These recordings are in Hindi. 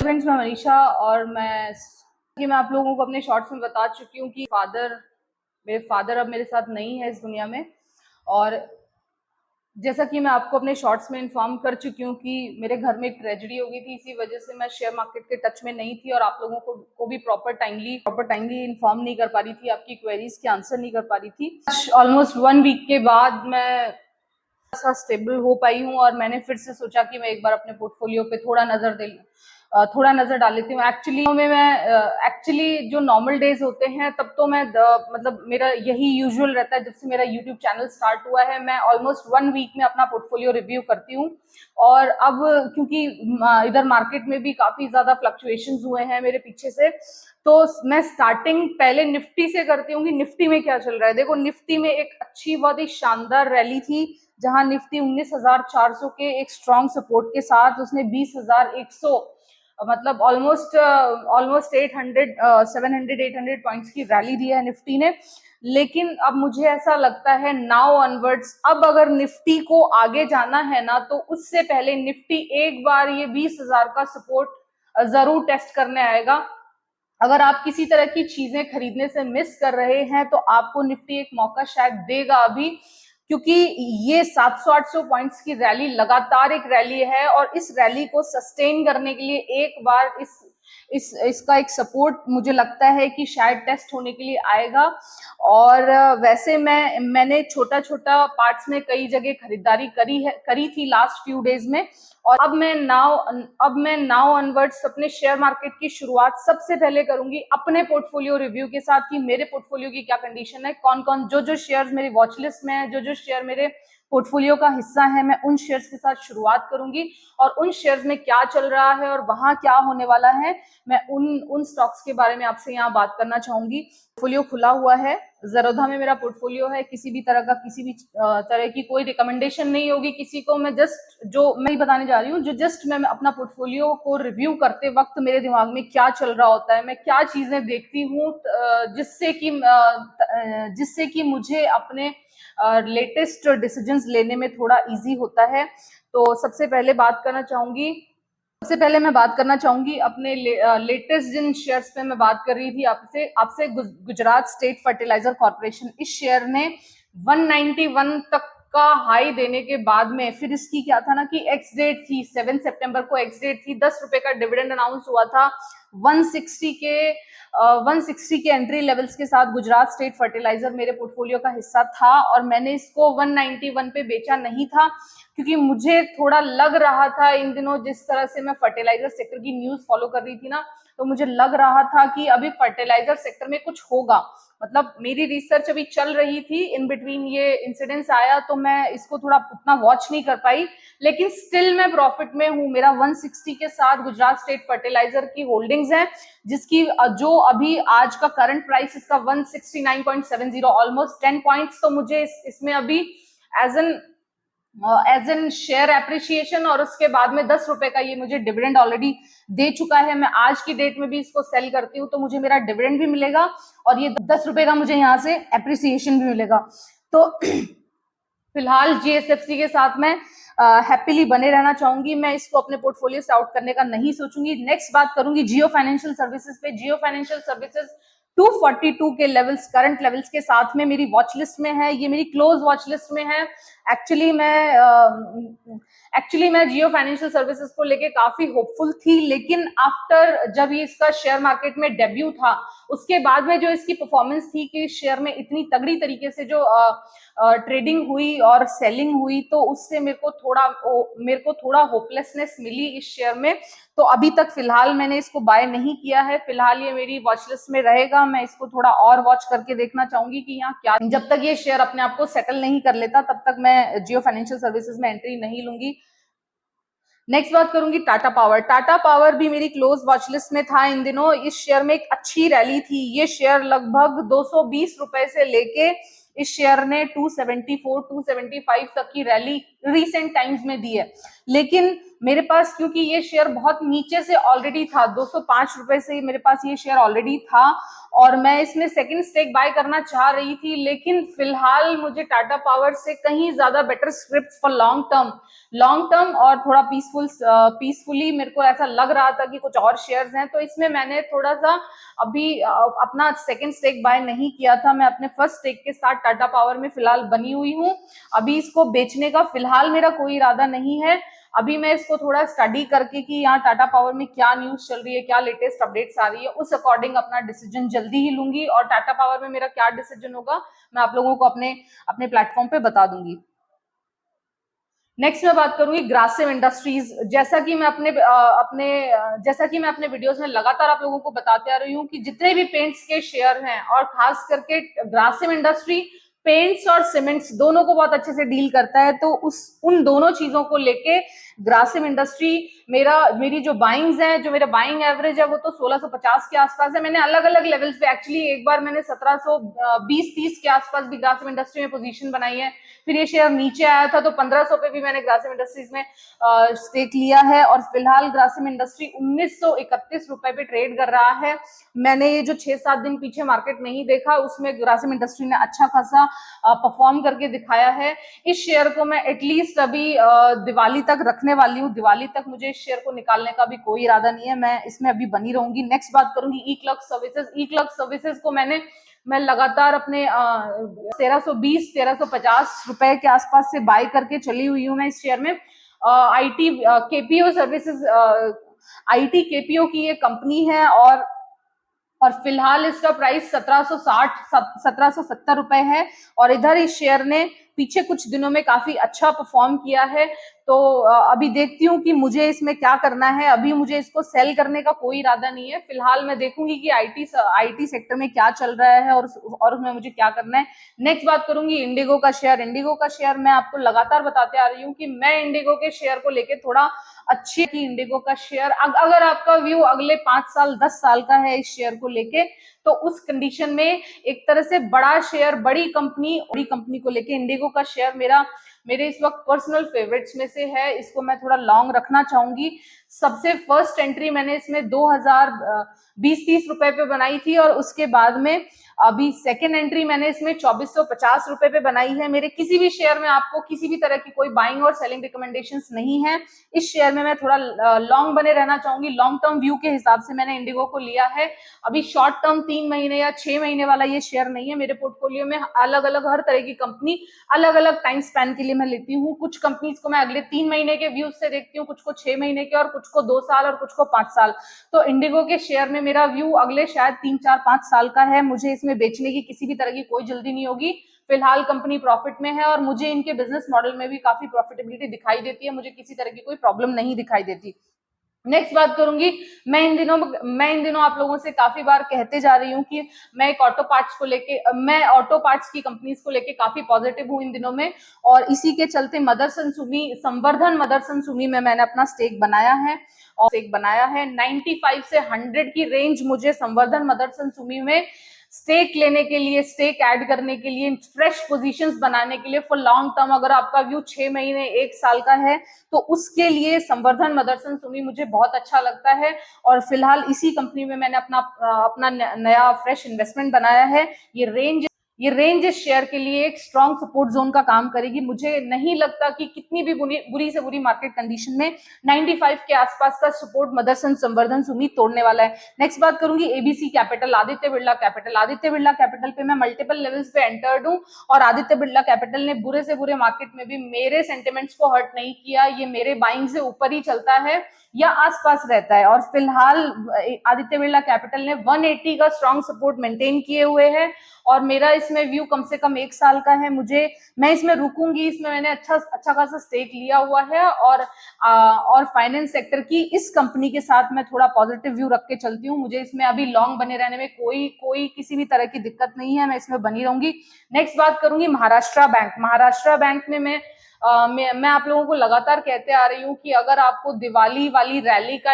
फ्रेंड्स, मैं मनीषा और मैं आप लोगों को अपने शॉर्ट्स में बता चुकी हूँ कि मेरे फादर अब मेरे साथ नहीं है इस दुनिया में। और जैसा कि मैं आपको अपने शॉर्ट्स में इन्फॉर्म कर चुकी हूँ कि मेरे घर में एक ट्रेजेडी हो गई थी, इसी वजह से मैं शेयर मार्केट के टच में नहीं थी और आप लोगों को भी प्रॉपर टाइमली इन्फॉर्म नहीं कर पा रही थी, आपकी क्वेरीज के आंसर नहीं कर पा रही थी। ऑलमोस्ट 1 वीक के बाद मैं स्टेबल हो पाई हूँ और मैंने फिर से सोचा कि मैं एक बार अपने पोर्टफोलियो पे थोड़ा नजर डाल लेती हूँ। एक्चुअली जो नॉर्मल डेज होते हैं तब तो मैं मतलब मेरा यही यूजुअल रहता है। जब से मेरा यूट्यूब चैनल स्टार्ट हुआ है मैं ऑलमोस्ट 1 वीक में अपना पोर्टफोलियो रिव्यू करती हूँ। और अब क्योंकि इधर मार्केट में भी काफी ज्यादा फ्लक्चुएशंस हुए हैं मेरे पीछे से, तो मैं स्टार्टिंग पहले निफ्टी से करती हूँ कि निफ्टी में क्या चल रहा है। देखो, निफ्टी में एक अच्छी बहुत ही शानदार रैली थी जहां निफ्टी 19,400 के एक स्ट्रॉन्ग सपोर्ट के साथ उसने 20,100 मतलब ऑलमोस्ट 700-800 पॉइंट्स की रैली दी है निफ्टी ने। लेकिन अब मुझे ऐसा लगता है नाउ ऑनवर्ड्स, अब अगर निफ्टी को आगे जाना है ना, तो उससे पहले निफ्टी एक बार ये 20,000 का सपोर्ट जरूर टेस्ट करने आएगा। अगर आप किसी तरह की चीजें खरीदने से मिस कर रहे हैं तो आपको निफ्टी एक मौका शायद देगा अभी, क्योंकि ये 700-800 पॉइंट्स की रैली लगातार एक रैली है और इस रैली को सस्टेन करने के लिए एक बार इसका एक सपोर्ट मुझे लगता है कि शायद टेस्ट होने के लिए आएगा। और वैसे मैंने छोटा छोटा पार्ट्स में कई जगह खरीदारी करी थी लास्ट फ्यू डेज में। और अब मैं नाउ ऑनवर्ड्स अपने शेयर मार्केट की शुरुआत सबसे पहले करूंगी अपने पोर्टफोलियो रिव्यू के साथ कि मेरे पोर्टफोलियो की क्या कंडीशन है, कौन कौन जो शेयर्स मेरी वॉच लिस्ट में है, जो शेयर मेरे पोर्टफोलियो का हिस्सा है, मैं उन शेयर्स के साथ शुरुआत करूंगी और उन शेयर्स में क्या चल रहा है और वहां क्या होने वाला है, मैं उन स्टॉक्स के बारे में आपसे यहाँ बात करना चाहूंगी। पोर्टफोलियो खुला हुआ है, ज़रोधा में मेरा पोर्टफोलियो है। किसी भी तरह की कोई रिकमेंडेशन नहीं होगी किसी को। मैं बताने जा रही हूँ मैं अपना पोर्टफोलियो को रिव्यू करते वक्त मेरे दिमाग में क्या चल रहा होता है, मैं क्या चीजें देखती हूँ जिससे कि मुझे अपने लेटेस्ट डिसीजंस लेने में थोड़ा इजी होता है। तो सबसे पहले मैं बात करना चाहूंगी अपने लेटेस्ट जिन शेयर्स पे मैं बात कर रही थी आपसे गुजरात स्टेट फर्टिलाइजर कॉर्पोरेशन। इस शेयर ने 191 तक का हाई देने के बाद में फिर इसकी क्या था ना कि एक्स डेट थी 7 सितंबर को, एक्स डेट थी, 10 रुपए का डिविडेंड अनाउंस हुआ था। 160 के एंट्री लेवल्स के साथ गुजरात स्टेट फर्टिलाइजर मेरे पोर्टफोलियो का हिस्सा था और मैंने इसको 191 पे बेचा नहीं था, क्योंकि मुझे थोड़ा लग रहा था इन दिनों जिस तरह से मैं फर्टिलाइजर सेक्टर की न्यूज फॉलो कर रही थी ना, तो मुझे लग रहा था कि अभी फर्टिलाइजर सेक्टर में कुछ होगा। मतलब मेरी रिसर्च अभी चल रही थी, इन बिटवीन ये इंसिडेंस आया तो मैं इसको थोड़ा उतना वॉच नहीं कर पाई, लेकिन स्टिल मैं प्रॉफिट में हूँ। मेरा 160 के साथ गुजरात स्टेट फर्टिलाइजर की होल्डिंग्स है, जिसकी जो अभी आज का करंट प्राइस इसका 169.70, ऑलमोस्ट 10 पॉइंट्स तो मुझे इसमें अभी एज एन शेयर एप्रिसिएशन और उसके बाद में 10 रुपए का ये मुझे डिविडेंड ऑलरेडी दे चुका है। मैं आज की डेट में भी इसको सेल करती हूँ तो मुझे मेरा डिविडेंड भी मिलेगा और ये 10 रुपए का मुझे यहाँ से एप्रिसिएशन भी मिलेगा। तो फिलहाल जीएसएफसी के साथ मैं हैप्पीली बने रहना चाहूंगी, मैं इसको अपने पोर्टफोलियो से आउट करने का नहीं सोचूंगी। नेक्स्ट बात करूंगी जियो फाइनेंशियल सर्विसेज पे। जियो फाइनेंशियल सर्विसेज 242 के करंट लेवल्स के साथ में मेरी वॉच लिस्ट में है, ये मेरी क्लोज वॉच लिस्ट में है। एक्चुअली मैं जियो फाइनेंशियल सर्विसेज को लेके काफी होपफुल थी, लेकिन आफ्टर जब ये इसका शेयर मार्केट में डेब्यू था उसके बाद में जो इसकी परफॉर्मेंस थी कि शेयर में इतनी तगड़ी तरीके से जो ट्रेडिंग हुई और सेलिंग हुई, तो उससे मेरे को थोड़ा होपलेसनेस मिली इस शेयर में। तो अभी तक फिलहाल मैंने इसको बाय नहीं किया है, फिलहाल ये मेरी वॉच लिस्ट में रहेगा। मैं इसको थोड़ा और वॉच करके देखना चाहूंगी कि यहाँ क्या, जब तक ये शेयर अपने आप को सेटल नहीं कर लेता तब तक मैं जियो फाइनेंशियल सर्विसेज में एंट्री नहीं लूंगी। नेक्स्ट बात करूंगी टाटा पावर। टाटा पावर भी मेरी क्लोज वॉच लिस्ट में था इन दिनों। इस शेयर में एक अच्छी रैली थी, ये शेयर लगभग 220 रुपए से लेके इस शेयर ने 274-275 तक की रैली रिसेंट टाइम्स में दी है, लेकिन मेरे पास क्योंकि ये शेयर बहुत नीचे से ऑलरेडी था, 205 रुपए से मेरे पास ये शेयर ऑलरेडी था और मैं इसमें सेकंड स्टेक बाय करना चाह रही थी, लेकिन फिलहाल मुझे टाटा पावर से कहीं ज्यादा better script for long term और थोड़ा पीसफुली मेरे को ऐसा लग रहा था कि कुछ और शेयर्स हैं, तो इसमें मैंने थोड़ा सा अभी अपना सेकंड स्टेक बाय नहीं किया था। मैं अपने फर्स्ट स्टेक के साथ टाटा पावर में फिलहाल बनी हुई हूँ। अभी इसको बेचने का फिलहाल मेरा कोई इरादा नहीं है। अभी मैं इसको थोड़ा स्टडी करके कि यहाँ टाटा पावर में क्या न्यूज चल रही है, क्या लेटेस्ट अपडेट्स आ रही है, उस अकॉर्डिंग अपना डिसीजन जल्दी ही लूंगी और टाटा पावर में मेरा क्या डिसीजन होगा मैं आप लोगों को अपने अपने प्लेटफॉर्म पे बता दूंगी। नेक्स्ट मैं बात करूंगी ग्रासिम इंडस्ट्रीज। जैसा कि मैं अपने वीडियोस में लगातार आप लोगों को बताते आ रही हूँ कि जितने भी पेंट्स के शेयर हैं और खास करके ग्रासिम इंडस्ट्री पेंट्स और सीमेंट्स दोनों को बहुत अच्छे से डील करता है, तो उन दोनों चीजों को लेके ग्रासिम इंडस्ट्री मेरी जो बाइंग्स है, जो मेरा बाइंग एवरेज है वो तो 1650 के आसपास है। मैंने अलग अलग लेवल्स पे एक्चुअली एक बार मैंने 1720-30 के आसपास भी ग्रासिम इंडस्ट्री में पोजीशन बनाई है। फिर ये शेयर नीचे आया था तो 1500 पे भी मैंने ग्रासिम इंडस्ट्रीज में स्टेक लिया है और फिलहाल ग्रासिम इंडस्ट्री 1931 रुपए पे ट्रेड कर रहा है। मैंने ये जो 6-7 दिन पीछे मार्केट नहीं देखा उसमें ग्रासिम इंडस्ट्री ने अच्छा खासा परफॉर्म करके दिखाया है। इस शेयर को मैं एटलीस्ट अभी दिवाली तक रखने वाली हूँ। दिवाली तक मुझे इस शेयर को निकालने का भी कोई इरादा नहीं है, मैं इसमें अभी बनी रहूंगी। नेक्स्ट बात करूंगी ई क्लर्क सर्विसेज। ई क्लर्क सर्विसेज को मैं लगातार अपने 1320-1350 रुपए के आसपास से बाय करके चली हुई हूँ मैं इस शेयर में। IT KPO services, IT KPO की ये कंपनी है और फिलहाल इसका प्राइस 1770 रुपए है और इधर इस शेयर ने पीछे कुछ दिनों में काफी अच्छा परफॉर्म किया है। तो अभी देखती हूँ कि मुझे इसमें क्या करना है। अभी मुझे इसको सेल करने का कोई इरादा नहीं है। फिलहाल मैं देखूंगी कि आईटी सेक्टर में क्या चल रहा है और उसमें मुझे क्या करना है। नेक्स्ट बात करूंगी इंडिगो का शेयर। इंडिगो का शेयर मैं आपको लगातार बताते आ रही हूँ कि मैं इंडिगो के शेयर को लेके थोड़ा अच्छी की इंडिगो का शेयर अगर आपका व्यू अगले 5 साल 10 साल का है इस शेयर को लेके, तो उस कंडीशन में एक तरह से बड़ा शेयर बड़ी कंपनी को लेके इंडिगो का शेयर मेरे इस वक्त पर्सनल फेवरेट्स में से है। इसको मैं थोड़ा लॉन्ग रखना चाहूंगी। सबसे फर्स्ट एंट्री मैंने इसमें 2020-30 रुपए पे बनाई थी और उसके बाद में अभी सेकेंड एंट्री मैंने इसमें 2450 रुपए पे बनाई है। मेरे किसी भी शेयर में आपको किसी भी तरह की कोई बाइंग और सेलिंग रिकमेंडेशंस नहीं है। इस शेयर में मैं थोड़ा लॉन्ग बने रहना चाहूंगी। लॉन्ग टर्म व्यू के हिसाब से मैंने इंडिगो को लिया है। अभी शॉर्ट टर्म 3 महीने या 6 महीने वाला ये शेयर नहीं है। मेरे पोर्टफोलियो में अलग अलग हर तरह की कंपनी अलग अलग टाइम स्पैन के लिए मैं लेती हूँ। कुछ कंपनीज को मैं अगले 3 महीने के व्यूज से देखती हूँ, कुछ को 6 महीने के और कुछ को 2 साल और कुछ को 5 साल। तो इंडिगो के शेयर में मेरा व्यू अगले शायद 3-4-5 साल का है। मुझे इसमें बेचने की किसी भी तरह की कोई जल्दी नहीं होगी। फिलहाल कंपनी प्रॉफिट में है और मुझे इनके बिजनेस मॉडल में भी काफी प्रॉफिटेबिलिटी दिखाई देती है। मुझे किसी तरह की कोई प्रॉब्लम नहीं दिखाई देती। नेक्स्ट बात करूंगी, मैं इन दिनों आप लोगों से काफी बार कहते जा रही हूँ कि मैं ऑटो पार्ट्स की कंपनीज को लेके काफी पॉजिटिव हूँ इन दिनों में और इसी के चलते संवर्धन मदरसन सुमी में मैंने अपना स्टेक बनाया है 95 से 100 की रेंज मुझे संवर्धन मदरसन सुमी में स्टेक लेने के लिए, स्टेक ऐड करने के लिए, फ्रेश पोजीशंस बनाने के लिए फॉर लॉन्ग टर्म, अगर आपका व्यू 6 महीने 1 साल का है तो उसके लिए संवर्धन मदरसन सुमी मुझे बहुत अच्छा लगता है और फिलहाल इसी कंपनी में मैंने अपना नया फ्रेश इन्वेस्टमेंट बनाया है। ये रेंज इस शेयर के लिए एक स्ट्रॉन्ग सपोर्ट जोन का काम करेगी। मुझे नहीं लगता कि कितनी भी बुरी से बुरी मार्केट कंडीशन में 95 के आसपास का सपोर्ट मदरसन संवर्धन सुमी तोड़ने वाला है। नेक्स्ट बात करूंगी ABC capital, Aditya Birla capital पे मैं मल्टीपल लेवल्स पे एंटर्ड हूं और आदित्य बिरला कैपिटल ने बुरे से बुरे मार्केट में भी मेरे सेंटिमेंट्स को हर्ट नहीं किया। ये मेरे बाइंग से ऊपर ही चलता है या आसपास रहता है और फिलहाल आदित्य बिरला कैपिटल ने 180 का स्ट्रॉन्ग सपोर्ट मेंटेन किए हुए है और मेरा इसमें व्यू कम से कम 1 साल का है। मैं इसमें रुकूंगी। इसमें मैंने अच्छा खासा स्टेक लिया हुआ है और फाइनेंस सेक्टर की इस कंपनी के साथ मैं थोड़ा पॉजिटिव व्यू रख के चलती हूँ। मुझे इसमें अभी लॉन्ग बने रहने में कोई किसी भी तरह की दिक्कत नहीं है। मैं इसमें बनी रहूंगी। नेक्स्ट बात करूंगी महाराष्ट्र बैंक में मैं आप लोगों को लगातार कहते आ रही हूँ कि अगर आपको दिवाली वाली रैली का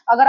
अगर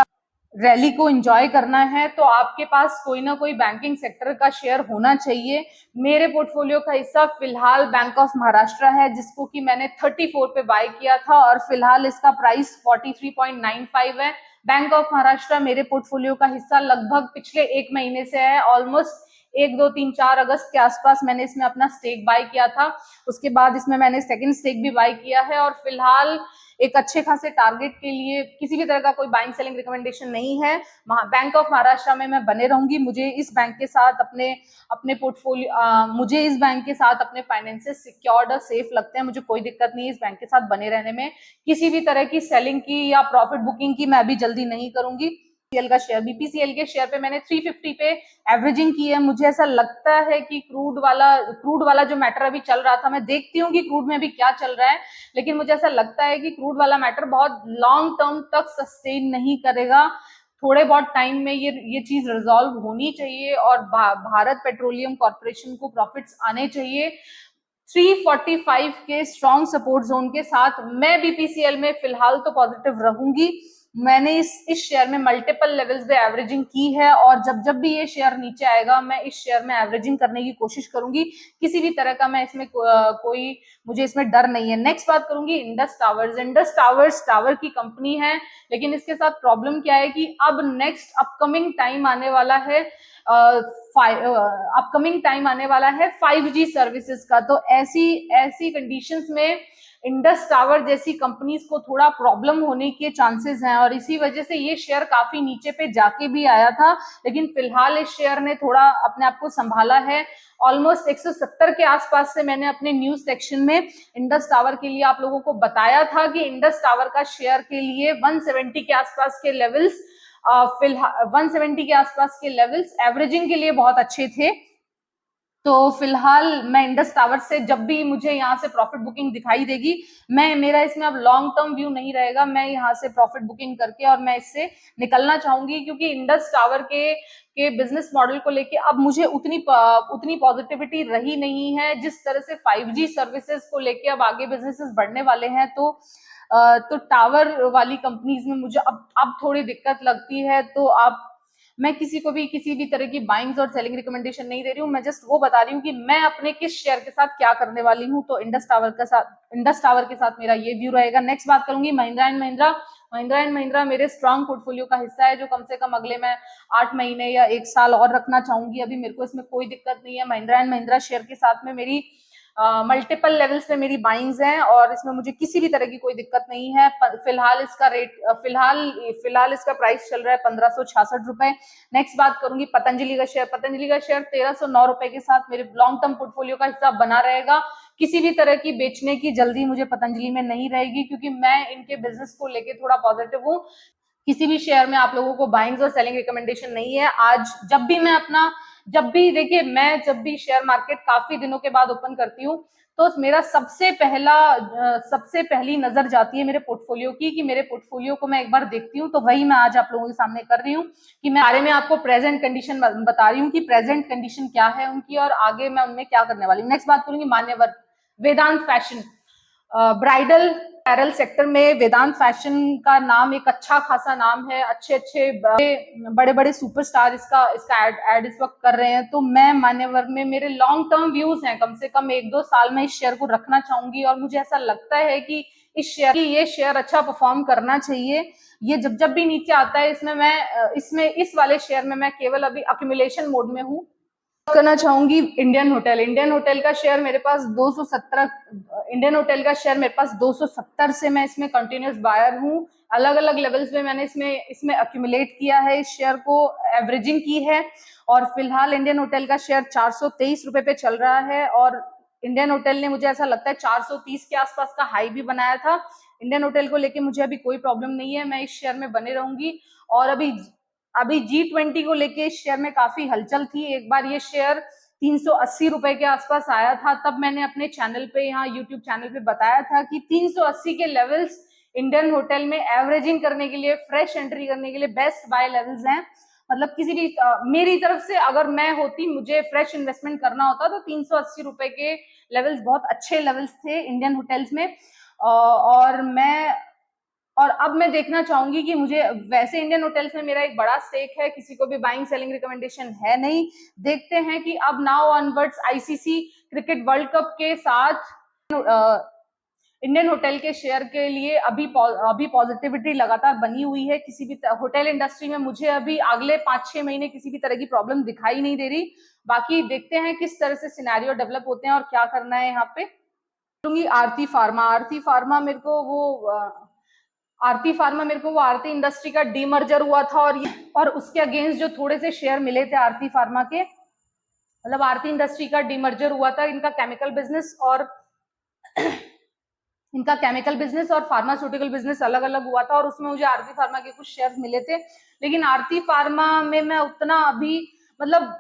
रैली को एंजॉय करना है तो आपके पास कोई ना कोई बैंकिंग सेक्टर का शेयर होना चाहिए। मेरे पोर्टफोलियो का हिस्सा फिलहाल बैंक ऑफ महाराष्ट्र है, जिसको कि मैंने 34 पे बाय किया था और फिलहाल इसका प्राइस 43.95 है। बैंक ऑफ महाराष्ट्र मेरे पोर्टफोलियो का हिस्सा लगभग पिछले 1 महीने से है। ऑलमोस्ट 1, 2, 3, 4 अगस्त के आसपास मैंने इसमें अपना स्टेक बाय किया था। उसके बाद इसमें मैंने सेकंड स्टेक भी बाय किया है और फिलहाल एक अच्छे खासे टारगेट के लिए किसी भी तरह का कोई बाइंग सेलिंग रिकमेंडेशन नहीं है। बैंक ऑफ महाराष्ट्र में मैं बने रहूंगी। मुझे इस बैंक के साथ अपने अपने पोर्टफोलियो मुझे इस बैंक के साथ अपने फाइनेंसेस सिक्योर्ड और सेफ लगते हैं। मुझे कोई दिक्कत नहीं है इस बैंक के साथ बने रहने में। किसी भी तरह की सेलिंग की या प्रॉफिट बुकिंग की मैं अभी जल्दी नहीं करूंगी। का शेयर बीपीसीएल के शेयर पे मैंने 350 पे एवरेजिंग की है। मुझे ऐसा लगता है कि क्रूड वाला जो मैटर अभी चल रहा था, मैं देखती हूँ कि क्रूड में अभी क्या चल रहा है, लेकिन मुझे ऐसा लगता है कि क्रूड वाला मैटर बहुत लॉन्ग टर्म तक सस्टेन नहीं करेगा। थोड़े बहुत टाइम में ये चीज रिजॉल्व होनी चाहिए और भारत पेट्रोलियम कॉर्पोरेशन को प्रॉफिट्स आने चाहिए। 345 के स्ट्रॉन्ग सपोर्ट जोन के साथ मैं बीपीसीएल में फिलहाल तो पॉजिटिव रहूंगी। मैंने इस शेयर में मल्टीपल लेवल्स पे एवरेजिंग की है और जब जब भी ये शेयर नीचे आएगा मैं इस शेयर में एवरेजिंग करने की कोशिश करूंगी। किसी भी तरह का मैं इसमें कोई मुझे इसमें डर नहीं है। नेक्स्ट बात करूंगी Indus towers. Indus towers tower की कंपनी है, लेकिन इसके साथ प्रॉब्लम क्या है कि अब नेक्स्ट अपकमिंग टाइम आने वाला है 5G सर्विसेज का। तो ऐसी कंडीशंस में इंडस टावर जैसी कंपनीज को थोड़ा प्रॉब्लम होने के चांसेस हैं और इसी वजह से ये शेयर काफी नीचे पे जाके भी आया था, लेकिन फिलहाल इस शेयर ने थोड़ा अपने आप को संभाला है। ऑलमोस्ट 170 के आसपास से मैंने अपने न्यूज सेक्शन में इंडस टावर के लिए आप लोगों को बताया था कि इंडस टावर का शेयर के लिए 170 के आसपास के लेवल्स फिलहाल 170 के आसपास के लेवल्स एवरेजिंग के लिए बहुत अच्छे थे। तो फिलहाल मैं इंडस टावर से जब भी मुझे यहाँ से प्रॉफिट बुकिंग दिखाई देगी, मेरा इसमें अब लॉन्ग टर्म व्यू नहीं रहेगा। मैं यहाँ से प्रॉफिट बुकिंग करके और मैं इससे निकलना चाहूंगी, क्योंकि इंडस टावर के बिजनेस मॉडल को लेके अब मुझे उतनी पॉजिटिविटी रही नहीं है। जिस तरह से 5G सर्विसेज को लेके अब आगे बिजनेसेस बढ़ने वाले हैं, तो टावर वाली कंपनीज में मुझे अब थोड़ी दिक्कत लगती है। तो आप मैं किसी को भी किसी भी तरह की बाइंग्स और सेलिंग रिकमेंडेशन नहीं दे रही हूँ। मैं जस्ट वो बता रही हूँ कि मैं अपने किस शेयर के साथ क्या करने वाली हूँ। तो इंडस टावर के साथ मेरा ये व्यू रहेगा। नेक्स्ट बात करूंगी महिंद्रा एंड महिंद्रा। महिंद्रा एंड महिंद्रा मेरे स्ट्रॉन्ग पोर्टफोलियो का हिस्सा है, जो कम से कम अगले मैं 8 महीने या 1 साल और रखना चाहूंगी। अभी मेरे को इसमें कोई दिक्कत नहीं है। महिंद्रा एंड महिंद्रा शेयर के साथ में मेरी मल्टीपल लेवल्स पे मेरी बाइंग्स हैं और इसमें मुझे किसी भी तरह की कोई दिक्कत नहीं है। फिलहाल इसका रेट फिलहाल इसका प्राइस चल रहा है 1566 रुपए। नेक्स्ट बात करूंगी पतंजलि का शेयर। पतंजलि का शेयर 1309 रुपए के साथ मेरे लॉन्ग टर्म पोर्टफोलियो का हिस्सा बना रहेगा। किसी भी तरह की बेचने की जल्दी मुझे पतंजलि में नहीं रहेगी, क्योंकि मैं इनके बिजनेस को लेके थोड़ा पॉजिटिव हूँ। किसी भी शेयर में आप लोगों को बाइंग्स और सेलिंग रिकमेंडेशन नहीं है। आज जब भी शेयर मार्केट काफी दिनों के बाद ओपन करती हूँ, तो मेरा सबसे पहली नजर जाती है मेरे पोर्टफोलियो की, कि मेरे पोर्टफोलियो को मैं एक बार देखती हूँ। तो वही मैं आज आप लोगों के सामने कर रही हूँ कि मैं बारे में आपको प्रेजेंट कंडीशन बता रही हूँ कि प्रेजेंट कंडीशन क्या है उनकी और आगे मैं उनमें क्या करने वाली हूँ। नेक्स्ट बात करूंगी मान्यवर वेदांत फैशन। ब्राइडल अपैरल सेक्टर में वेदांत फैशन का नाम एक अच्छा खासा नाम है। अच्छे बड़े बड़े सुपरस्टार इसका एड इस वक्त कर रहे हैं। तो मैं मान्यवर में मेरे लॉन्ग टर्म व्यूज हैं, कम से कम 1-2 साल में इस शेयर को रखना चाहूंगी और मुझे ऐसा लगता है कि ये शेयर अच्छा परफॉर्म करना चाहिए। ये जब भी नीचे आता है, इस वाले शेयर में मैं केवल अभी अक्यूमुलेशन मोड में हूँ। करना चाहूंगी इंडियन होटल। इंडियन होटल का शेयर मेरे पास 270 से मैं इसमें कंटिन्यूस बायर हूँ। अलग अलग लेवल्स पे मैंने इसमें अक्यूमुलेट किया है, इस शेयर को एवरेजिंग की है और फिलहाल इंडियन होटल का शेयर 423 रुपए पे चल रहा है और इंडियन होटल ने मुझे ऐसा लगता है 430 के आसपास का हाई भी बनाया था। इंडियन होटल को लेके मुझे अभी कोई प्रॉब्लम नहीं है, मैं इस शेयर में बने रहूंगी। और अभी G20 को लेके इस शेयर में काफी हलचल थी। एक बार ये शेयर 380 रुपए के आसपास आया था, तब मैंने अपने चैनल पे, यहाँ यूट्यूब चैनल पे बताया था कि 380 के लेवल्स इंडियन होटल में एवरेजिंग करने के लिए, फ्रेश एंट्री करने के लिए बेस्ट बाय लेवल्स हैं। मतलब किसी भी मेरी तरफ से अगर मैं होती, मुझे फ्रेश इन्वेस्टमेंट करना होता, तो 380 रुपए के लेवल्स बहुत अच्छे लेवल्स थे इंडियन होटल्स में। और और अब मैं देखना चाहूंगी कि मुझे, वैसे इंडियन होटल्स में मेरा एक बड़ा स्टेक है, किसी को भी बाइंग सेलिंग रिकमेंडेशन है नहीं। देखते हैं कि अब now onwards ICC cricket world cup के साथ इंडियन होटल के शेयर के लिए अभी पॉजिटिविटी लगातार बनी हुई है। किसी भी होटल इंडस्ट्री में मुझे अभी अगले 5-6 महीने किसी भी तरह की प्रॉब्लम दिखाई नहीं दे रही। बाकी देखते हैं किस तरह से सिनेरियो डेवलप होते हैं और क्या करना है यहाँ पे। आरती फार्मा, मेरे को वो आरती इंडस्ट्री का डीमर्जर हुआ था और उसके अगेंस्ट जो थोड़े से शेयर मिले थे आरती फार्मा के, मतलब आरती इंडस्ट्री का डीमर्जर हुआ था, इनका केमिकल बिजनेस और फार्मास्यूटिकल बिजनेस अलग अलग हुआ था, और उसमें मुझे आरती फार्मा के कुछ शेयर्स मिले थे। लेकिन आरती फार्मा में मैं उतना अभी, मतलब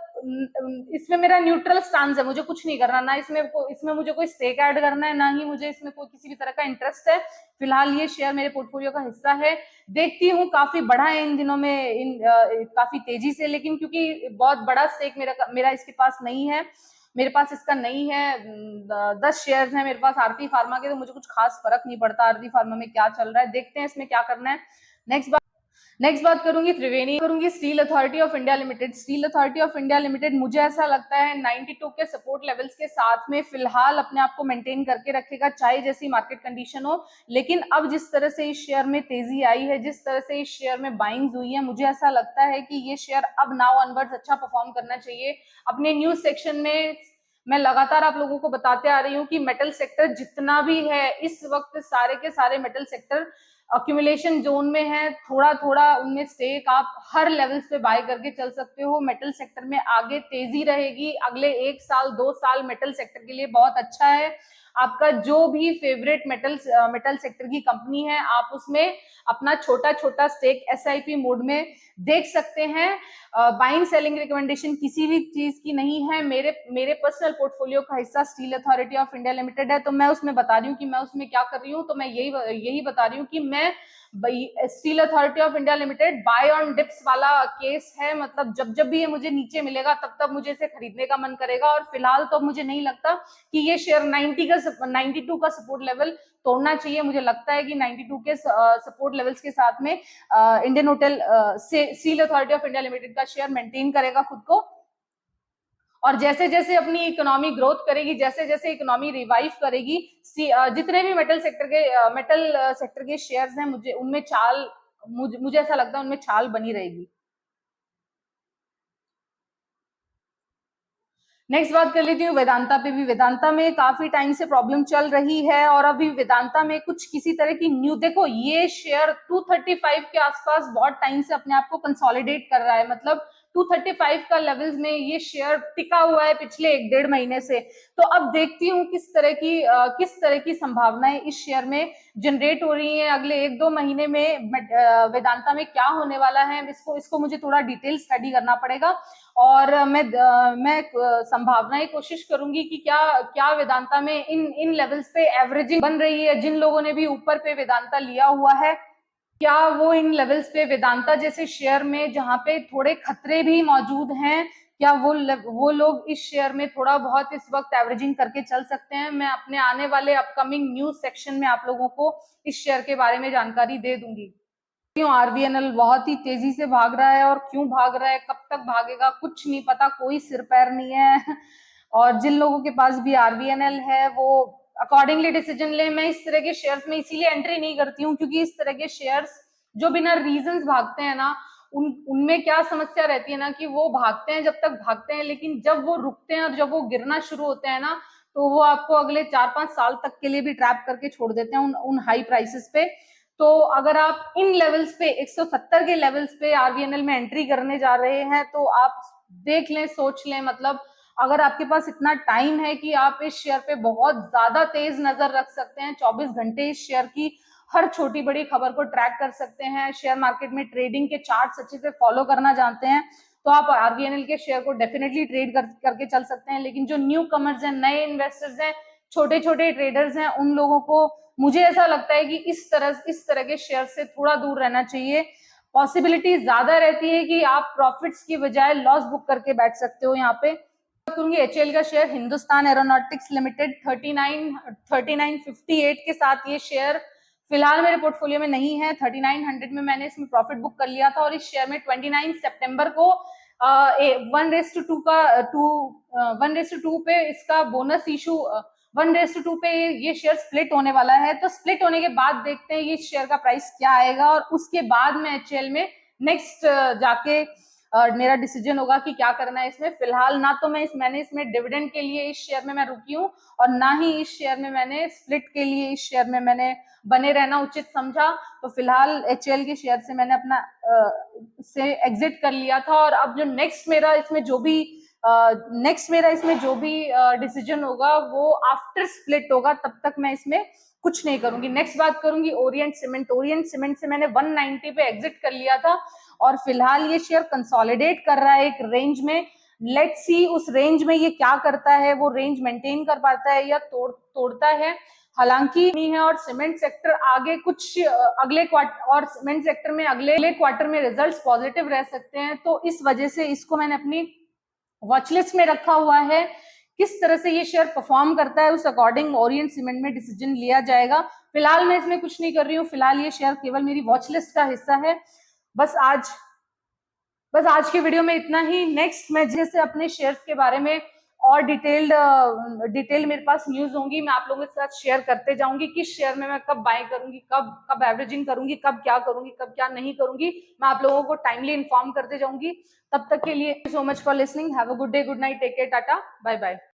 इसमें मेरा न्यूट्रल स्टांस है, मुझे कुछ नहीं करना, ना इसमें मुझे कोई स्टेक ऐड करना है, ना ही मुझे इसमें कोई किसी भी तरह का इंटरेस्ट है। फिलहाल ये शेयर मेरे पोर्टफोलियो का हिस्सा है। देखती हूँ, काफी बढ़ा है इन दिनों में, काफी तेजी से, लेकिन क्योंकि बहुत बड़ा स्टेक मेरा इसके पास नहीं है, मेरे पास इसका नहीं है। 10 शेयर्स हैं मेरे पास आरती फार्मा के, तो मुझे कुछ खास फर्क नहीं पड़ता आरती फार्मा में क्या चल रहा है। देखते हैं इसमें क्या करना है। नेक्स्ट बात करूंगी steel authority of India limited. Steel authority of India limited मुझे ऐसा लगता है 92 के सपोर्ट लेवल्स के साथ में फिलहाल अपने आप को मेंटेन करके रखेगा, चाहे जैसी मार्केट कंडीशन हो। लेकिन अब जिस तरह से इस शेयर में तेजी आई है, जिस तरह से इस शेयर में बाइंग्स हुई है, मुझे ऐसा लगता है कि ये शेयर अब नाउ ऑनवर्ड्स अच्छा परफॉर्म करना चाहिए। अपने न्यूज सेक्शन में मैं लगातार आप लोगों को बताते आ रही हूँ कि मेटल सेक्टर जितना भी है इस वक्त, सारे के सारे मेटल सेक्टर अक्यूमुलेशन जोन में है। थोड़ा थोड़ा उनमें स्टेक आप हर लेवल्स पे बाय करके चल सकते हो। मेटल सेक्टर में आगे तेजी रहेगी, अगले 1 साल 2 साल मेटल सेक्टर के लिए बहुत अच्छा है। आपका जो भी फेवरेट मेटल सेक्टर की कंपनी है, आप उसमें अपना छोटा छोटा स्टेक एसआईपी मोड में देख सकते हैं। बाइंग सेलिंग रिकमेंडेशन किसी भी चीज की नहीं है। मेरे पर्सनल पोर्टफोलियो का हिस्सा steel authority of India limited है, तो मैं उसमें बता रही हूँ कि मैं उसमें क्या कर रही हूँ। तो मैं यही बता रही हूँ कि मैं steel authority of India limited by on dips वाला केस है, मतलब जब भी ये मुझे नीचे मिलेगा तब मुझे इसे खरीदने का मन करेगा। और फिलहाल तो मुझे नहीं लगता कि ये शेयर 92 का सपोर्ट लेवल तोड़ना चाहिए। मुझे लगता है कि 92 के सपोर्ट लेवल्स के साथ में Indian hotel steel authority of India limited का शेयर मेंटेन करेगा खुद को। और जैसे जैसे अपनी इकोनॉमी ग्रोथ करेगी, जैसे जैसे इकोनॉमी रिवाइव करेगी, जितने भी मेटल सेक्टर के शेयर्स हैं, मुझे ऐसा लगता है उनमें चाल बनी रहेगी। नेक्स्ट बात कर लेती हूँ वेदांता पे भी। वेदांता में काफी टाइम से प्रॉब्लम चल रही है, और अभी वेदांता में कुछ किसी तरह की देखो, ये शेयर 235 के आसपास बहुत टाइम से अपने आप को कंसोलिडेट कर रहा है, मतलब 235 का लेवल्स में ये शेयर टिका हुआ है पिछले 1-1.5 महीने से। तो अब देखती हूँ किस तरह की संभावनाएं इस शेयर में जनरेट हो रही हैं अगले 1-2 महीने में। वेदांता में क्या होने वाला है, इसको मुझे थोड़ा डिटेल स्टडी करना पड़ेगा, और मैं संभावनाएं कोशिश करूंगी कि क्या वेदांता में इन लेवल्स पे एवरेजिंग बन रही है। जिन लोगों ने भी ऊपर पे वेदांता लिया हुआ है, क्या वो इन लेवल्स पे वेदांता जैसे शेयर में जहां पे थोड़े खतरे भी मौजूद हैं, क्या वो लोग इस शेयर में थोड़ा बहुत इस वक्त एवरेजिंग करके चल सकते हैं। मैं अपने आने वाले अपकमिंग न्यूज सेक्शन में आप लोगों को इस शेयर के बारे में जानकारी दे दूंगी। क्यों आरवीएनएल बहुत ही तेजी से भाग रहा है, और क्यों भाग रहा है, कब तक भागेगा, कुछ नहीं पता, कोई सिर पैर नहीं है। और जिन लोगों के पास भी आरवीएनएल है वो अकॉर्डिंगली डिसीजन ले। मैं इस तरह के शेयर्स में इसीलिए एंट्री नहीं करती हूँ क्योंकि इस तरह के शेयर्स जो बिना रीजंस भागते हैं ना, उनमें क्या समस्या रहती है ना कि वो भागते हैं जब तक भागते हैं, लेकिन जब वो रुकते हैं और जब वो गिरना शुरू होते हैं ना, तो वो आपको अगले 4-5 साल तक के लिए भी ट्रैप करके छोड़ देते हैं उन हाई प्राइसेस पे। तो अगर आप इन लेवल्स पे 170 के लेवल्स पे आरवीएनएल में एंट्री करने जा रहे हैं, तो आप देख लें, सोच लें, मतलब अगर आपके पास इतना टाइम है कि आप इस शेयर पे बहुत ज्यादा तेज नजर रख सकते हैं, 24 घंटे इस शेयर की हर छोटी बड़ी खबर को ट्रैक कर सकते हैं, शेयर मार्केट में ट्रेडिंग के चार्ट्स अच्छे से फॉलो करना जानते हैं, तो आप आरवीएनएल के शेयर को डेफिनेटली ट्रेड करके चल सकते हैं। लेकिन जो न्यू कमर्स हैं, नए इन्वेस्टर्स हैं, छोटे छोटे ट्रेडर्स हैं, उन लोगों को मुझे ऐसा लगता है कि इस तरह के शेयर से थोड़ा दूर रहना चाहिए। पॉसिबिलिटी ज्यादा रहती है कि आप प्रॉफिट्स की बजाय लॉस बुक करके बैठ सकते हो। यहाँ पे करूंगी एचएएल का शेयर, हिंदुस्तान एरोनॉटिक्स लिमिटेड, 3958 के साथ ये शेयर फिलहाल मेरे पोर्टफोलियो में नहीं है। 3900 में मैंने इसमें प्रॉफिट बुक कर लिया था और इस शेयर में 29 सितंबर को 1:2 पे इसका बोनस इशू 1:2 पे ये शेयर स्प्लिट होने वाला है। तो स्प्लिट होने के बाद देखते हैं ये शेयर का प्राइस क्या आएगा और उसके बाद में एचएल में नेक्स्ट जाके मेरा डिसीजन होगा कि क्या करना है इसमें। फिलहाल ना तो मैंने इसमें डिविडेंड के लिए इस शेयर में मैं रुकी हूँ और ना ही इस शेयर में मैंने स्प्लिट के लिए इस शेयर में मैंने बने रहना उचित समझा। तो फिलहाल एचएल के शेयर से मैंने अपना से एग्जिट कर लिया था और अब जो नेक्स्ट मेरा इसमें जो भी डिसीजन होगा वो आफ्टर स्प्लिट होगा, तब तक मैं इसमें कुछ नहीं करूंगी। नेक्स्ट बात करूंगी ओरिएंट सीमेंट से मैंने 190 पे एग्जिट कर लिया था और फिलहाल ये शेयर कंसोलिडेट कर रहा है एक रेंज में। लेट्स सी उस रेंज में ये क्या करता है, वो रेंज मेंटेन कर पाता है या तोड़ता है। हालांकि नहीं है और सीमेंट सेक्टर आगे कुछ अगले क्वार्टर और सीमेंट सेक्टर में अगले क्वार्टर में रिजल्ट्स पॉजिटिव रह सकते हैं, तो इस वजह से इसको मैंने अपनी वॉचलिस्ट में रखा हुआ है। किस तरह से ये शेयर परफॉर्म करता है उस अकॉर्डिंग ओरिएंट सीमेंट में डिसीजन लिया जाएगा। फिलहाल मैं इसमें कुछ नहीं कर रही हूँ, फिलहाल ये शेयर केवल मेरी वॉचलिस्ट का हिस्सा है। बस आज की वीडियो में इतना ही। नेक्स्ट मैं जैसे अपने शेयर्स के बारे में और डिटेल मेरे पास न्यूज होंगी, मैं आप लोगों के साथ शेयर करते जाऊंगी किस शेयर में मैं कब बाय करूंगी, कब एवरेजिंग करूंगी, कब क्या करूंगी, कब क्या नहीं करूंगी, मैं आप लोगों को टाइमली इन्फॉर्म करते जाऊंगी। तब तक के लिए so much for listening. Have a good day, good night, take care, tata, bye bye.